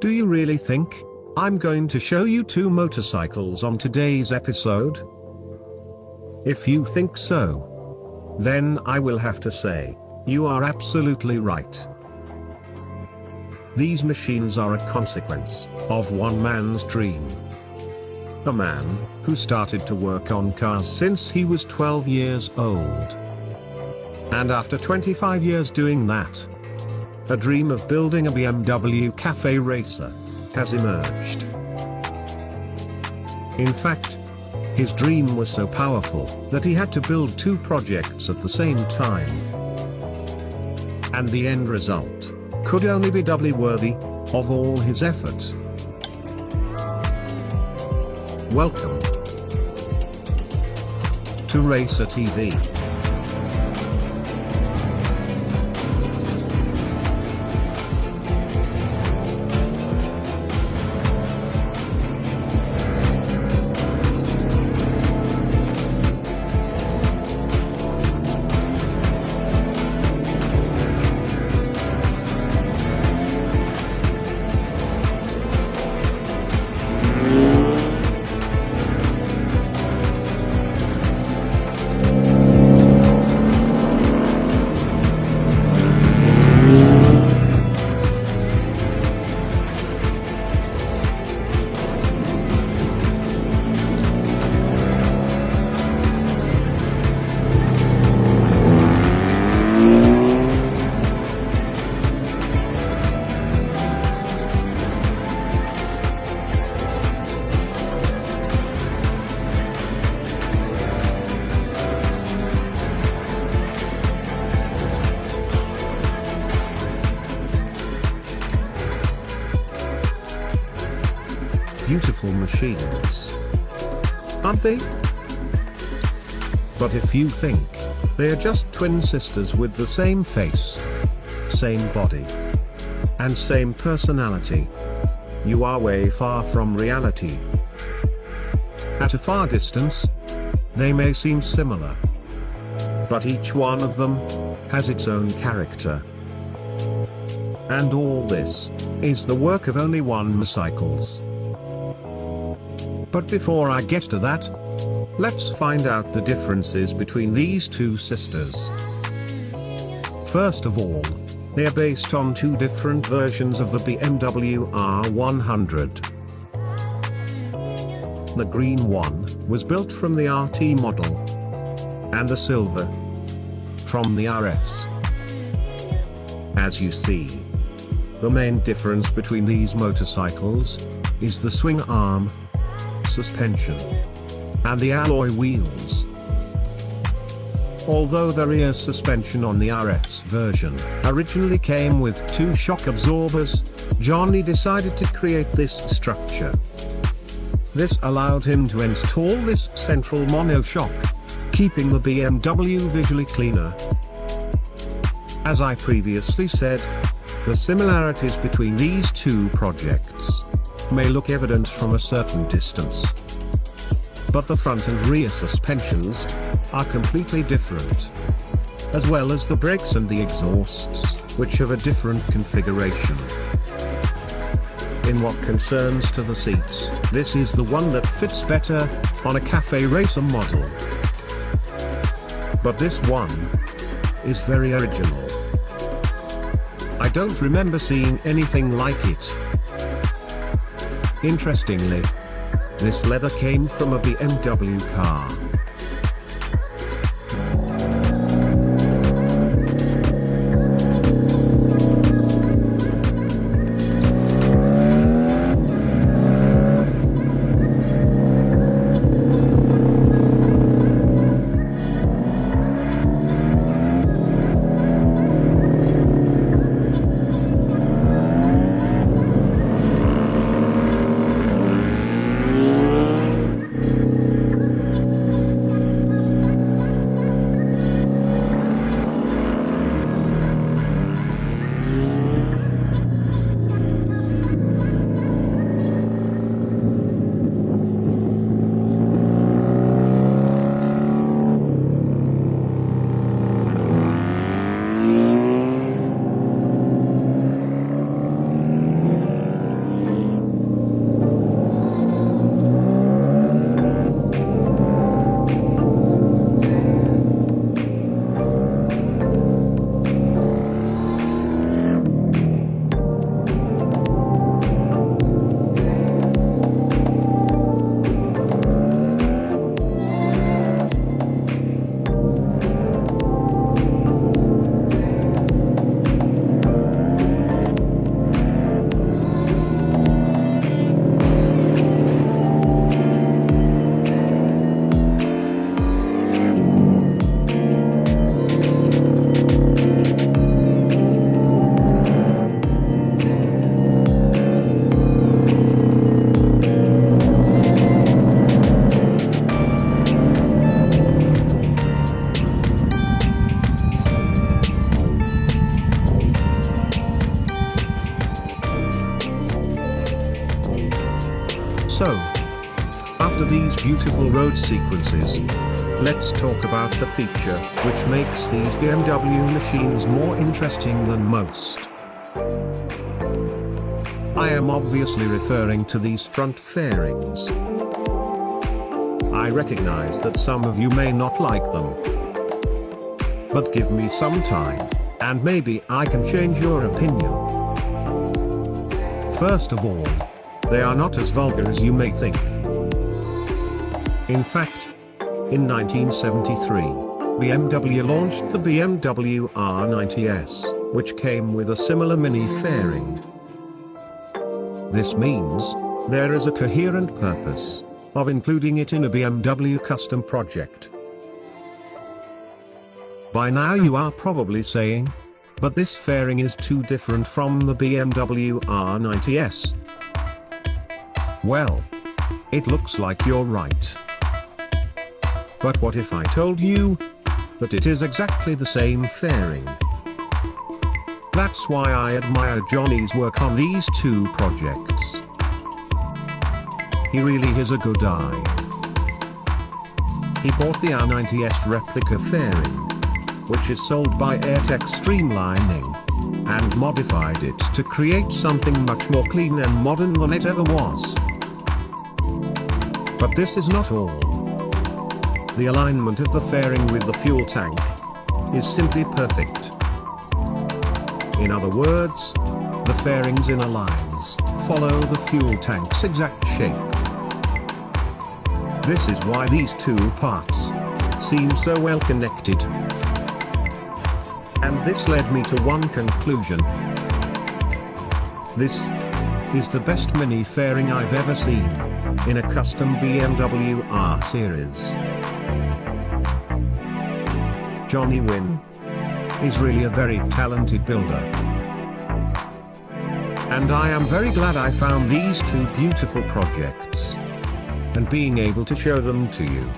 Do you really think I'm going to show you two motorcycles on today's episode? If you think so, then I will have to say, you are absolutely right. These machines are a consequence of one man's dream. A man who started to work on cars since he was 12 years old. And after 25 years doing that, a dream of building a BMW Caferacer has emerged. In fact, his dream was so powerful that he had to build two projects at the same time. And the end result could only be doubly worthy of all his efforts. Welcome to Racer TV. Beautiful machines, aren't they? But if you think they are just twin sisters with the same face, same body, and same personality, you are way far from reality. At a far distance, they may seem similar, but each one of them has its own character. And all this is the work of only one motorcycles. But before I get to that, let's find out the differences between these two sisters. First of all, they are based on two different versions of the BMW R100. The green one was built from the RT model, and the silver from the RS. As you see, the main difference between these motorcycles is the swing arm, suspension, and the alloy wheels. Although the rear suspension on the RS version originally came with two shock absorbers, Johnny decided to create this structure. This allowed him to install this central monoshock, keeping the BMW visually cleaner. As I previously said, the similarities between these two projects may look evident from a certain distance. But the front and rear suspensions are completely different, as well as the brakes and the exhausts, which have a different configuration. In what concerns to the seats, this is the one that fits better on a Caferacer model. But this one is very original. I don't remember seeing anything like it. Interestingly, this leather came from a BMW car. So, after these beautiful road sequences, let's talk about the feature which makes these BMW machines more interesting than most. I am obviously referring to these front fairings. I recognize that some of you may not like them. But give me some time, and maybe I can change your opinion. First of all, they are not as vulgar as you may think. In fact, in 1973, BMW launched the BMW R90S, which came with a similar mini fairing. This means, there is a coherent purpose of including it in a BMW custom project. By now you are probably saying, but this fairing is too different from the BMW R90S. Well, it looks like you're right. But what if I told you that it is exactly the same fairing? That's why I admire Johnny's work on these two projects. He really is a good eye. He bought the R90S replica fairing, which is sold by AirTech Streamlining, and modified it to create something much more clean and modern than it ever was. But this is not all. The alignment of the fairing with the fuel tank is simply perfect. In other words, the fairing's inner lines follow the fuel tank's exact shape. This is why these two parts seem so well connected. And this led me to one conclusion. This is the best mini fairing I've ever seen in a custom BMW R series. Johnny Wynn is really a very talented builder. And I am very glad I found these two beautiful projects and being able to show them to you.